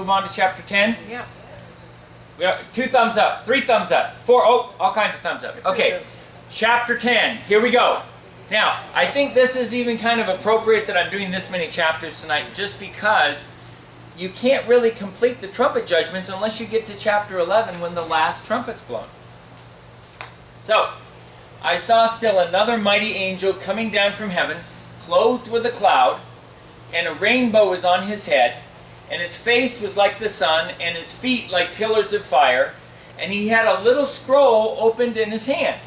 move on to chapter 10? Yeah. We have 2 thumbs up, 3 thumbs up, 4, oh, all kinds of thumbs up. Okay, chapter 10, here we go. Now, I think this is even kind of appropriate that I'm doing this many chapters tonight, just because you can't really complete the trumpet judgments unless you get to chapter 11 when the last trumpet's blown. So, I saw still another mighty angel coming down from heaven, clothed with a cloud, and a rainbow was on his head, and his face was like the sun, and his feet like pillars of fire, and he had a little scroll opened in his hand.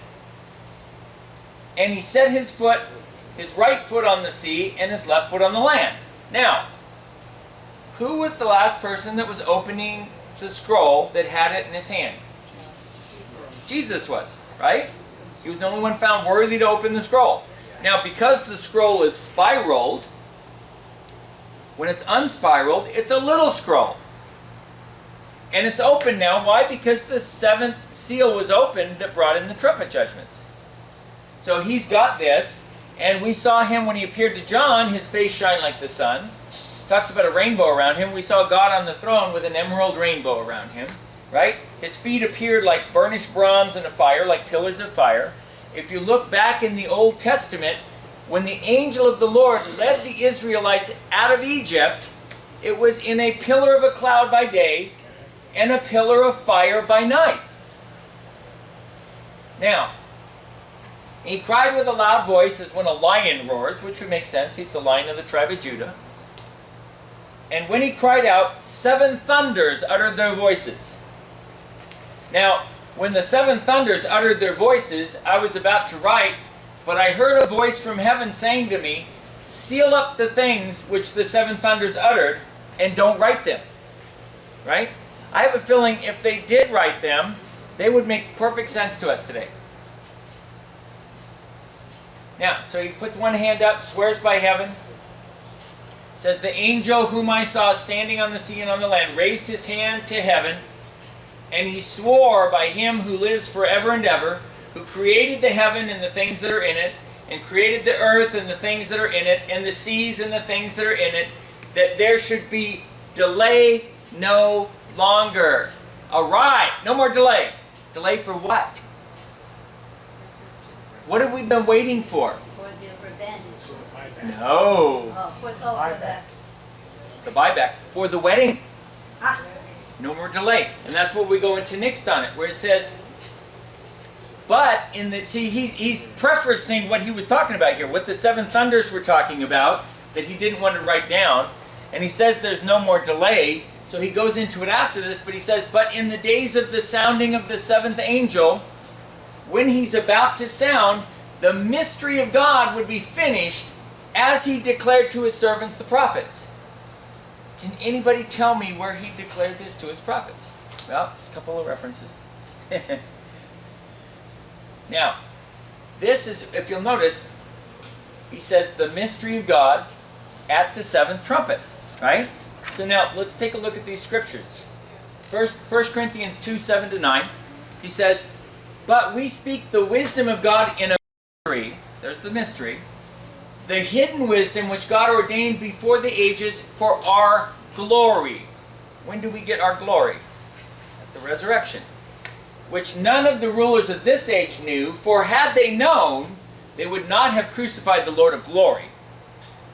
And he set his right foot on the sea, and his left foot on the land. Now, who was the last person that was opening the scroll that had it in his hand? Jesus was, right? He was the only one found worthy to open the scroll. Now, because the scroll is spiraled, when it's unspiraled, it's a little scroll. And it's open now. Why? Because the 7th seal was opened that brought in the trumpet judgments. So he's got this, and we saw him when he appeared to John, his face shine like the sun. Talks about a rainbow around him. We saw God on the throne with an emerald rainbow around him, right? His feet appeared like burnished bronze in a fire, like pillars of fire. If you look back in the Old Testament, when the angel of the Lord led the Israelites out of Egypt, it was in a pillar of a cloud by day and a pillar of fire by night. Now, he cried with a loud voice as when a lion roars, which would make sense. He's the Lion of the tribe of Judah. And when he cried out, 7 thunders uttered their voices. Now, when the 7 thunders uttered their voices, I was about to write, but I heard a voice from heaven saying to me, seal up the things which the 7 thunders uttered, and don't write them. Right? I have a feeling if they did write them, they would make perfect sense to us today. Now, so he puts one hand up, swears by heaven, says, the angel whom I saw standing on the sea and on the land raised his hand to heaven, and he swore by him who lives forever and ever, who created the heaven and the things that are in it, and created the earth and the things that are in it, and the seas and the things that are in it, that there should be delay no longer. All right, no more delay. Delay for what? What have we been waiting for? For the revenge. No. Oh, for the buyback. For the wedding. Ah. No more delay. And that's what we go into next on it, where it says, but in the, see, he's prefacing what he was talking about here, what the 7 thunders were talking about, that he didn't want to write down. And he says there's no more delay, so he goes into it after this, but he says, but in the days of the sounding of the 7th angel, when he's about to sound, the mystery of God would be finished as he declared to his servants the prophets. Can anybody tell me where he declared this to his prophets? Well, there's a couple of references. Now, this is, if you'll notice, he says the mystery of God at the 7th trumpet, right? So now, let's take a look at these scriptures. 1 Corinthians 2:7-9, he says, but we speak the wisdom of God in a mystery, there's the mystery, the hidden wisdom which God ordained before the ages for our glory. When do we get our glory? At the resurrection. Which none of the rulers of this age knew, for had they known, they would not have crucified the Lord of glory.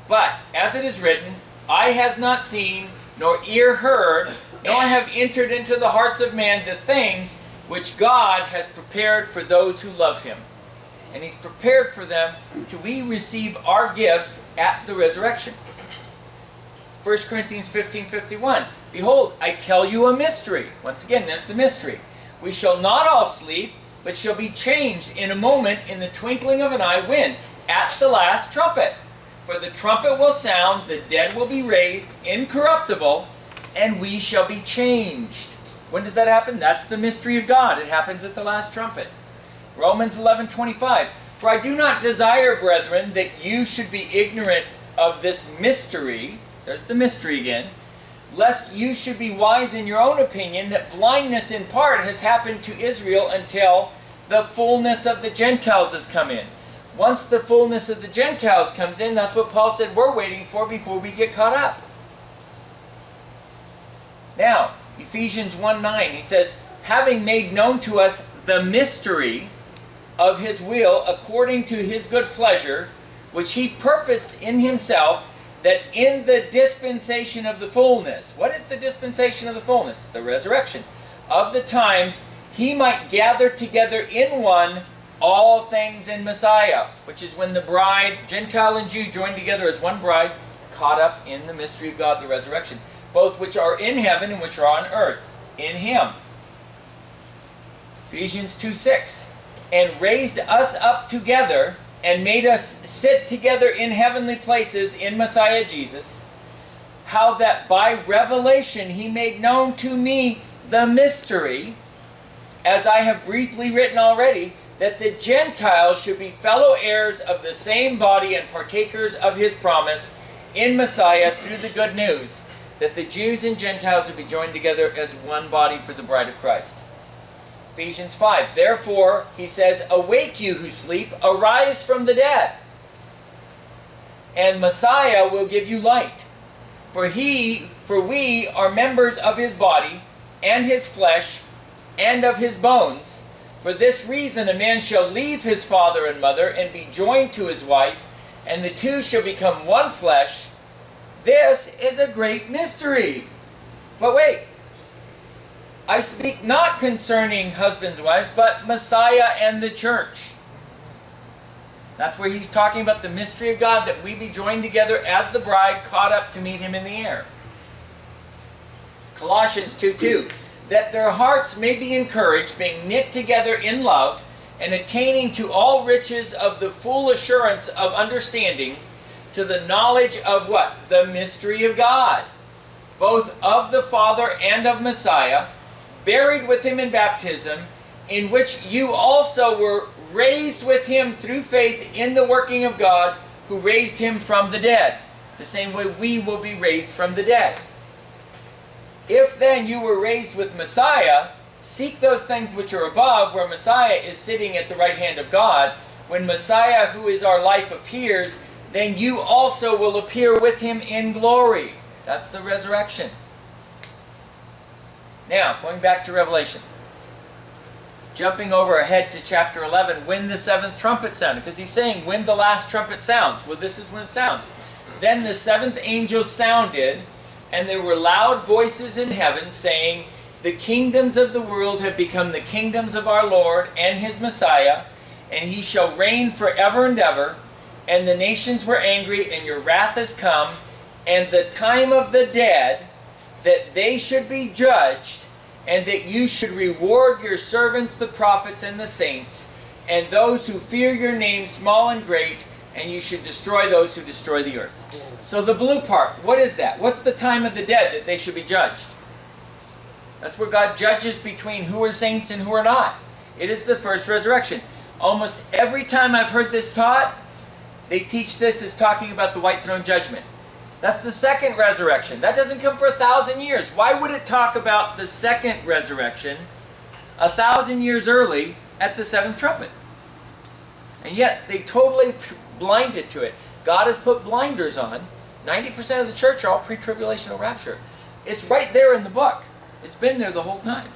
But, as it is written, eye has not seen, nor ear heard, nor have entered into the hearts of man the things which God has prepared for those who love him. And he's prepared for them to we receive our gifts at the resurrection. 1 Corinthians 15:51. Behold, I tell you a mystery. Once again, there's the mystery. We shall not all sleep, but shall be changed in a moment, in the twinkling of an eye. When? At the last trumpet. For the trumpet will sound, the dead will be raised, incorruptible, and we shall be changed. When does that happen? That's the mystery of God. It happens at the last trumpet. Romans 11:25. For I do not desire, brethren, that you should be ignorant of this mystery. There's the mystery again. Lest you should be wise in your own opinion, that blindness in part has happened to Israel until the fullness of the Gentiles has come in. Once the fullness of the Gentiles comes in, that's what Paul said we're waiting for before we get caught up. Now, Ephesians 1:9, he says, having made known to us the mystery of his will according to his good pleasure, which he purposed in himself, that in the dispensation of the fullness. What is the dispensation of the fullness? The resurrection. Of the times, he might gather together in one all things in Messiah, which is when the bride, Gentile and Jew, joined together as one bride, caught up in the mystery of God, the resurrection, both which are in heaven and which are on earth, in him. Ephesians 2:6, and raised us up together and made us sit together in heavenly places in Messiah Jesus, how that by revelation he made known to me the mystery, as I have briefly written already, that the Gentiles should be fellow heirs of the same body and partakers of his promise in Messiah through the good news, that the Jews and Gentiles would be joined together as one body for the bride of Christ. Ephesians 5, therefore, he says, awake you who sleep, arise from the dead, and Messiah will give you light. For we are members of his body, and his flesh, and of his bones. For this reason a man shall leave his father and mother, and be joined to his wife, and the two shall become one flesh. This is a great mystery. But wait, I speak not concerning husbands and wives, but Messiah and the church. That's where he's talking about the mystery of God, that we be joined together as the bride caught up to meet him in the air. Colossians 2:2, that their hearts may be encouraged, being knit together in love, and attaining to all riches of the full assurance of understanding, to the knowledge of what? The mystery of God, both of the Father and of Messiah, buried with him in baptism, in which you also were raised with him through faith in the working of God, who raised him from the dead. The same way we will be raised from the dead. If then you were raised with Messiah, seek those things which are above, where Messiah is sitting at the right hand of God. When Messiah, who is our life, appears, then you also will appear with him in glory. That's the resurrection. Now, going back to Revelation. Jumping over ahead to chapter 11, when the seventh trumpet sounded. Because he's saying, when the last trumpet sounds. Well, this is when it sounds. Then the seventh angel sounded, and there were loud voices in heaven saying, the kingdoms of the world have become the kingdoms of our Lord and his Messiah, and he shall reign forever and ever. And the nations were angry, and your wrath has come, and the time of the dead, that they should be judged, and that you should reward your servants, the prophets and the saints, and those who fear your name, small and great, and you should destroy those who destroy the earth. So the blue part, what is that? What's the time of the dead that they should be judged? That's where God judges between who are saints and who are not. It is the first resurrection. Almost every time I've heard this taught, they teach this as talking about the white throne judgment. That's the second resurrection. That doesn't come for 1,000 years. Why would it talk about the second resurrection 1,000 years early at the seventh trumpet? And yet, they totally blinded to it. God has put blinders on. 90% of the church are all pre-tribulational rapture. It's right there in the book. It's been there the whole time.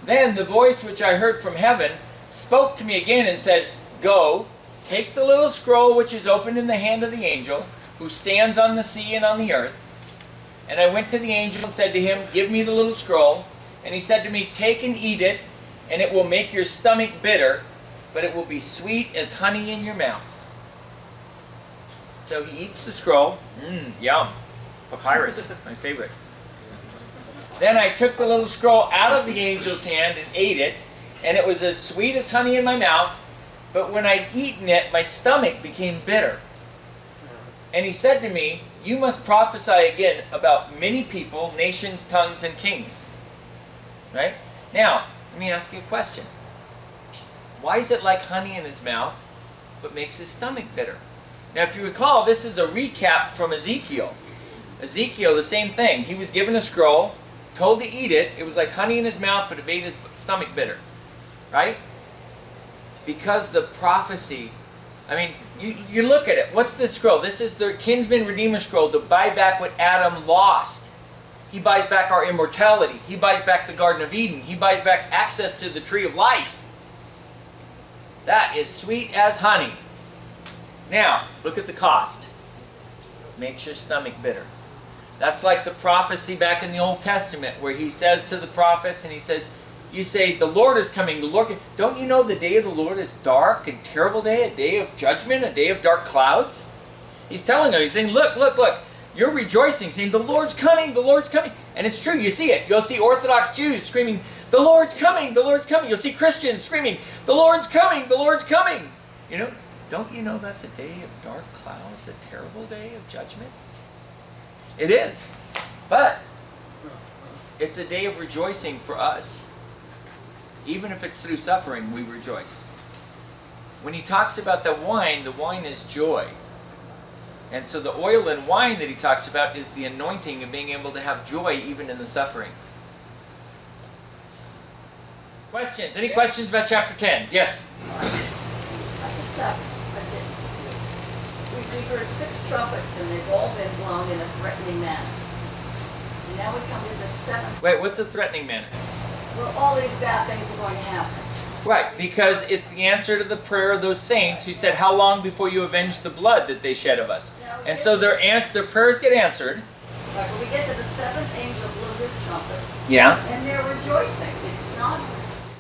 Then the voice which I heard from heaven spoke to me again and said, go, take the little scroll which is opened in the hand of the angel, who stands on the sea and on the earth. And I went to the angel and said to him, give me the little scroll. And he said to me, take and eat it, and it will make your stomach bitter, but it will be sweet as honey in your mouth. So he eats the scroll. Yum. Papyrus, my favorite. Then I took the little scroll out of the angel's hand and ate it, and it was as sweet as honey in my mouth, but when I'd eaten it, my stomach became bitter. And he said to me, you must prophesy again about many people, nations, tongues, and kings. Right? Now, let me ask you a question. Why is it like honey in his mouth, but makes his stomach bitter? Now, if you recall, this is a recap from Ezekiel. Ezekiel, the same thing. He was given a scroll, told to eat it. It was like honey in his mouth, but it made his stomach bitter. Right? Because the prophecy, I mean, you look at it. What's this scroll? This is the kinsman redeemer scroll to buy back what Adam lost. He buys back our immortality. He buys back the Garden of Eden. He buys back access to the tree of life. That is sweet as honey. Now, look at the cost. Makes your stomach bitter. That's like the prophecy back in the Old Testament where he says to the prophets, and he says, you say, the Lord is coming. The Lord, don't you know the day of the Lord is dark and terrible day, a day of judgment, a day of dark clouds? He's telling them, he's saying, look, look, look. You're rejoicing, saying, the Lord's coming, the Lord's coming. And it's true, you see it. You'll see Orthodox Jews screaming, the Lord's coming, the Lord's coming. You'll see Christians screaming, the Lord's coming, the Lord's coming. You know, don't you know that's a day of dark clouds, a terrible day of judgment? It is. But it's a day of rejoicing for us. Even if it's through suffering, we rejoice. When he talks about the wine is joy. And so the oil and wine that he talks about is the anointing of being able to have joy even in the suffering. Questions? Any questions about chapter 10? Yes? I just have a bit confused. We've heard 6 trumpets and they've all been blown in a threatening manner. And now we come to the 7th. Wait, what's a threatening manner? Well, all these bad things are going to happen. Right, because it's the answer to the prayer of those saints who said, how long before you avenge the blood that they shed of us? And so their prayers get answered. Right, when we get to the 7th angel blew his trumpet. Yeah. And they're rejoicing. It's not...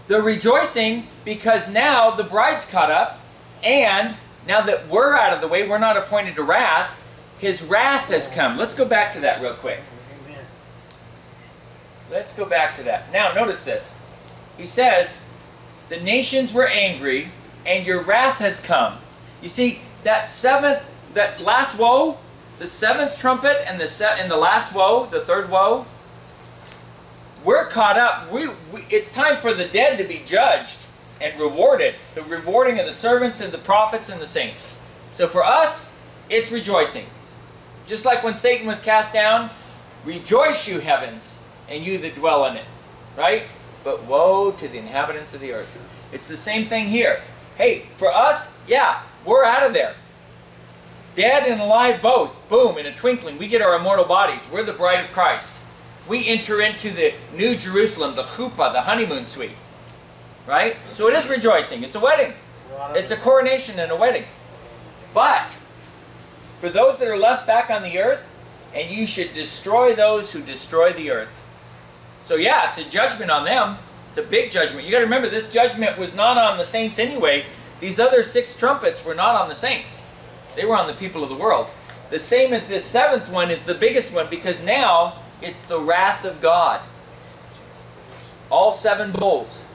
They're rejoicing because now the bride's caught up, and now that we're out of the way, we're not appointed to wrath, his wrath has come. Let's go back to that real quick. Let's go back to that. Now, notice this. He says, the nations were angry, and your wrath has come. You see, that last woe, the 7th trumpet, and the last woe, the 3rd woe, we're caught up. It's time for the dead to be judged and rewarded. The rewarding of the servants and the prophets and the saints. So for us, it's rejoicing. Just like when Satan was cast down, rejoice, you heavens, and you that dwell in it. Right? But woe to the inhabitants of the earth. It's the same thing here. Hey, for us, yeah, we're out of there. Dead and alive both. Boom, in a twinkling, we get our immortal bodies. We're the bride of Christ. We enter into the New Jerusalem, the chuppah, the honeymoon suite. Right? So it is rejoicing. It's a wedding. It's a coronation and a wedding. But for those that are left back on the earth, and you should destroy those who destroy the earth. So yeah, it's a judgment on them. It's a big judgment. You got to remember, this judgment was not on the saints anyway. These other 6 trumpets were not on the saints. They were on the people of the world. The same as this 7th one is the biggest one, because now it's the wrath of God. All 7 bowls.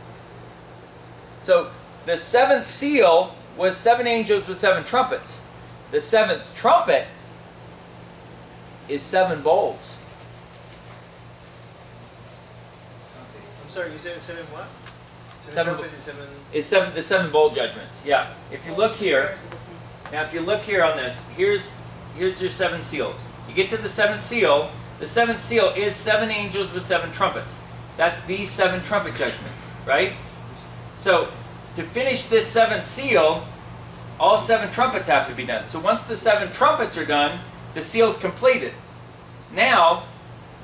So the 7th seal was 7 angels with 7 trumpets. The 7th trumpet is 7 bowls. I'm sorry, you said 7 what? 7 trumpets is 7... Is the 7 bowl judgments. Yeah. If you look here, now if you look here on this, here's your 7 seals. You get to the 7th seal. The 7th seal is 7 angels with 7 trumpets. That's these 7 trumpet judgments, right? So to finish this 7th seal, all 7 trumpets have to be done. So once the 7 trumpets are done, the seal's completed. Now,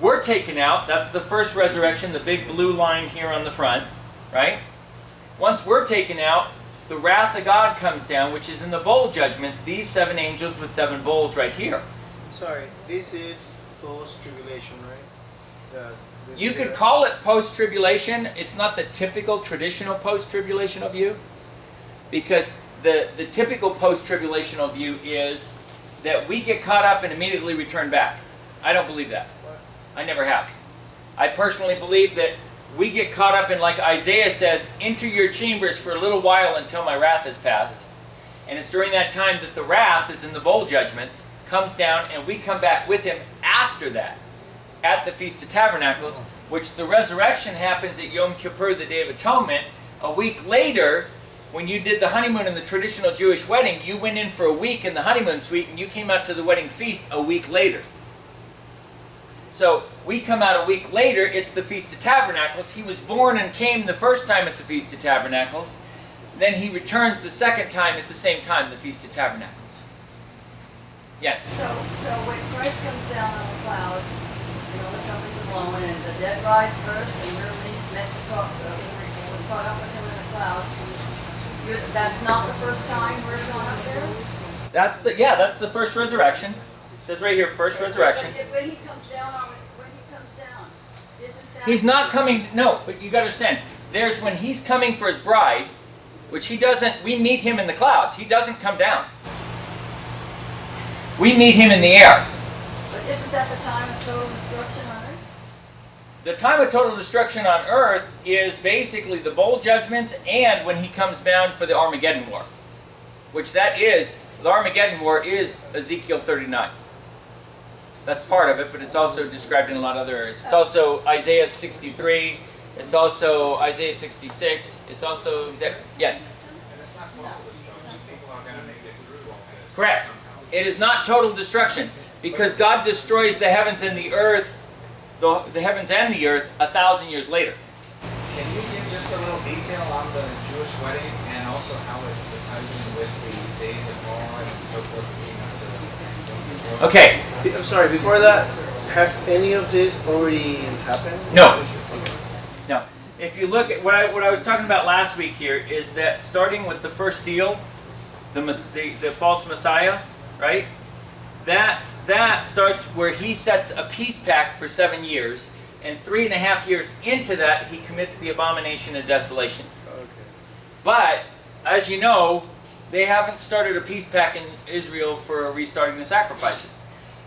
we're taken out. That's the first resurrection, the big blue line here on the front, right? Once we're taken out, the wrath of God comes down, which is in the bowl judgments, these 7 angels with 7 bowls right here. Sorry, this is post-tribulation, right? You could call it post-tribulation. It's not the typical traditional post-tribulational view, because the typical post-tribulational view is that we get caught up and immediately return back. I don't believe that. What? I never have. I personally believe that we get caught up in, like Isaiah says, enter your chambers for a little while until my wrath is past. And it's during that time that the wrath is in the bowl judgments, comes down, and we come back with him after that, at the Feast of Tabernacles, which the resurrection happens at Yom Kippur, the Day of Atonement. A week later, when you did the honeymoon in the traditional Jewish wedding, you went in for a week in the honeymoon suite, and you came out to the wedding feast a week later. So we come out a week later, it's the Feast of Tabernacles. He was born and came the first time at the Feast of Tabernacles. Then he returns the second time at the same time, the Feast of Tabernacles. Yes? So when Christ comes down on a cloud, and all the trumpets are blowing, and the dead rise first, and we're meant to we're caught up with him in the clouds. That's not the first time we're going up there? That's the first resurrection. It says right here, first resurrection. When he comes down, isn't that... He's not coming, no, but you gotta understand, there's when he's coming for his bride, which he doesn't, we meet him in the clouds. He doesn't come down. We meet him in the air. But isn't that the time of total destruction on earth? The time of total destruction on earth is basically the bowl judgments and when he comes down for the Armageddon War. Which that is, the Armageddon War is Ezekiel 39. That's part of it, but it's also described in a lot of other areas. It's also Isaiah 63. It's also Isaiah 66. It's also, yes? And it's not total destruction. People are going to make it through all this. Correct. It is not total destruction because God destroys the heavens and the earth, the heavens and the earth 1,000 years later. Can you give just a little detail on the Jewish wedding and also how it ties in with the days of Noah and so forth being after? Okay. I'm sorry, before that, has any of this already happened? No. No. If you look at what I was talking about last week here is that starting with the first seal, the false Messiah, right? That starts where he sets a peace pact for 7 years, and 3.5 years into that, he commits the abomination of desolation. Okay. But, as you know, they haven't started a peace pact in Israel for restarting the sacrifices.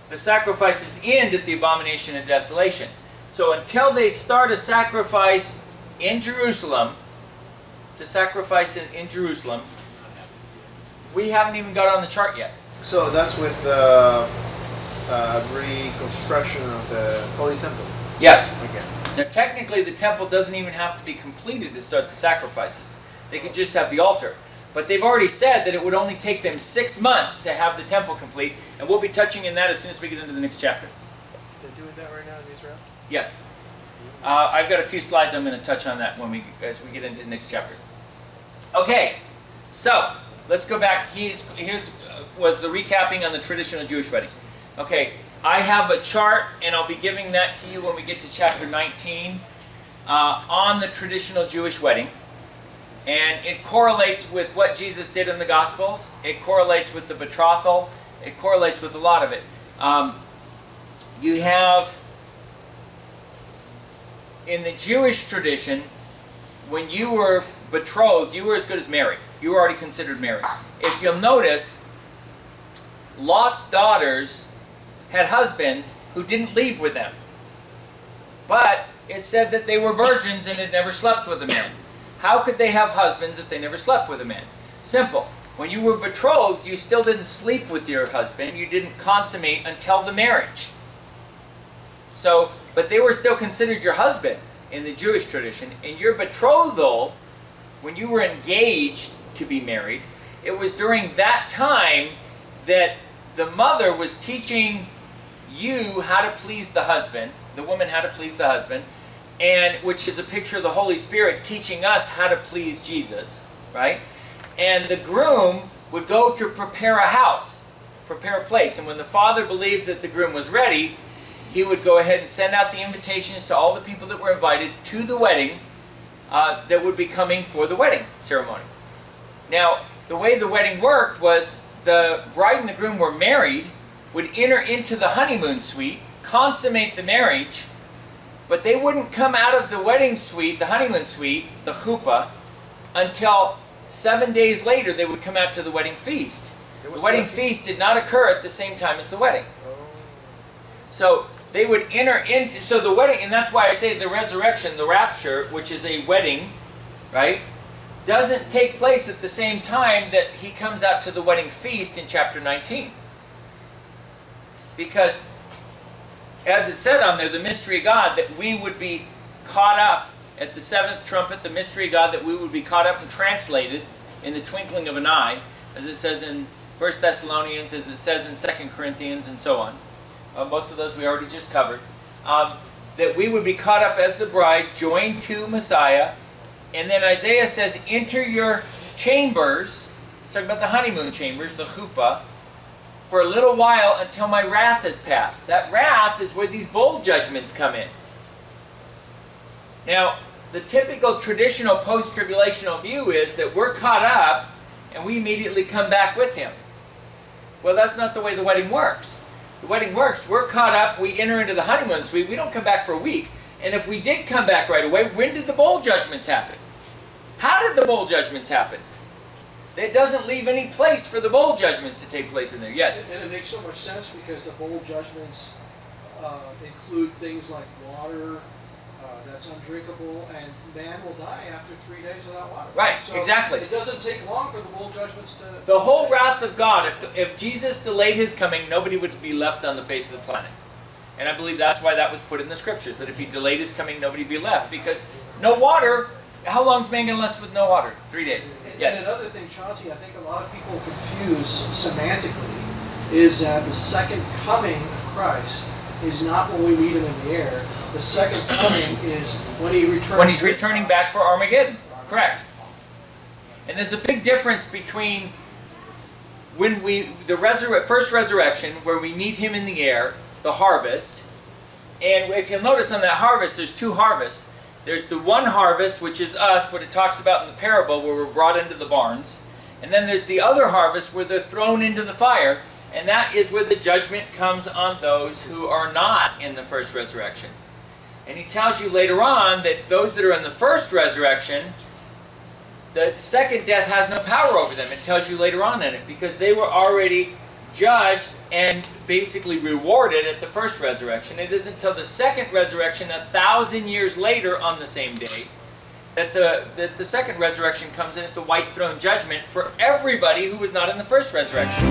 The sacrifices end at the abomination of desolation. So until they start a sacrifice in Jerusalem, we haven't even got on the chart yet. So that's with the reconstruction of the Holy Temple? Yes. Okay. Now technically the temple doesn't even have to be completed to start the sacrifices. They could just have the altar. But they've already said that it would only take them 6 months to have the temple complete, and we'll be touching on that as soon as we get into the next chapter. They're doing that right now in Israel? Yes. I've got a few slides I'm going to touch on that as we get into the next chapter. Okay, so let's go back. Here's was the recapping on the traditional Jewish wedding. Okay, I have a chart, and I'll be giving that to you when we get to chapter 19 on the traditional Jewish wedding. And it correlates with what Jesus did in the Gospels. It correlates with the betrothal. It correlates with a lot of it. You have, in the Jewish tradition, when you were betrothed, you were as good as married. You were already considered married. If you'll notice, Lot's daughters had husbands who didn't leave with them. But it said that they were virgins and had never slept with a man. How could they have husbands if they never slept with a man? Simple. When you were betrothed, you still didn't sleep with your husband. You didn't consummate until the marriage. So, but they were still considered your husband in the Jewish tradition. In your betrothal, when you were engaged to be married, it was during that time that the mother was teaching you how to please the husband, the woman how to please the husband, and which is a picture of the Holy Spirit teaching us how to please Jesus, right? And the groom would go to prepare a house, prepare a place. And when the father believed that the groom was ready, he would go ahead and send out the invitations to all the people that were invited to the wedding that would be coming for the wedding ceremony. Now, the way the wedding worked was the bride and the groom were married, would enter into the honeymoon suite, consummate the marriage, but they wouldn't come out of the wedding suite, the honeymoon suite, the chuppah, until 7 days later they would come out to the wedding feast. The wedding feast did not occur at the same time as the wedding. So they would enter into, so the wedding, and that's why I say the resurrection, the rapture, which is a wedding, right, doesn't take place at the same time that he comes out to the wedding feast in chapter 19. Because, as it said on there, the mystery of God, that we would be caught up at the seventh trumpet, the mystery of God, that we would be caught up and translated in the twinkling of an eye, as it says in 1 Thessalonians, as it says in 2 Corinthians, and so on. Most of those we already just covered. That we would be caught up as the bride, joined to Messiah. And then Isaiah says, enter your chambers. It's talking about the honeymoon chambers, the chuppah, for a little while until my wrath has passed. That wrath is where these bowl judgments come in. Now, the typical traditional post-tribulational view is that we're caught up and we immediately come back with him. Well, that's not the way the wedding works. The wedding works, we're caught up, we enter into the honeymoon suite, we don't come back for a week. And if we did come back right away, when did the bowl judgments happen? How did the bowl judgments happen? It doesn't leave any place for the bowl judgments to take place in there. Yes? And it makes so much sense because the bowl judgments include things like water that's undrinkable, and man will die after 3 days without water. Right, so exactly. It doesn't take long for the bowl judgments to... The whole wrath of God, if Jesus delayed his coming, nobody would be left on the face of the planet. And I believe that's why that was put in the scriptures, that if he delayed his coming, nobody would be left. Because no water, how long's man going to last with no water? 3 days. Yes? And another thing, Chauncey, I think a lot of people confuse semantically is that the second coming of Christ is not when we meet him in the air. The second coming is when he returns. When he's returning back for Armageddon. Correct. And there's a big difference between when first resurrection, where we meet him in the air, the harvest, and if you'll notice on that harvest, there's two harvests. There's the one harvest, which is us, what it talks about in the parable, where we're brought into the barns. And then there's the other harvest, where they're thrown into the fire, and that is where the judgment comes on those who are not in the first resurrection. And he tells you later on that those that are in the first resurrection, the second death has no power over them. It tells you later on in it, because they were already judged and basically rewarded at the first resurrection. It isn't until the second resurrection, 1,000 years later on the same day, that the second resurrection comes in at the white throne judgment for everybody who was not in the first resurrection.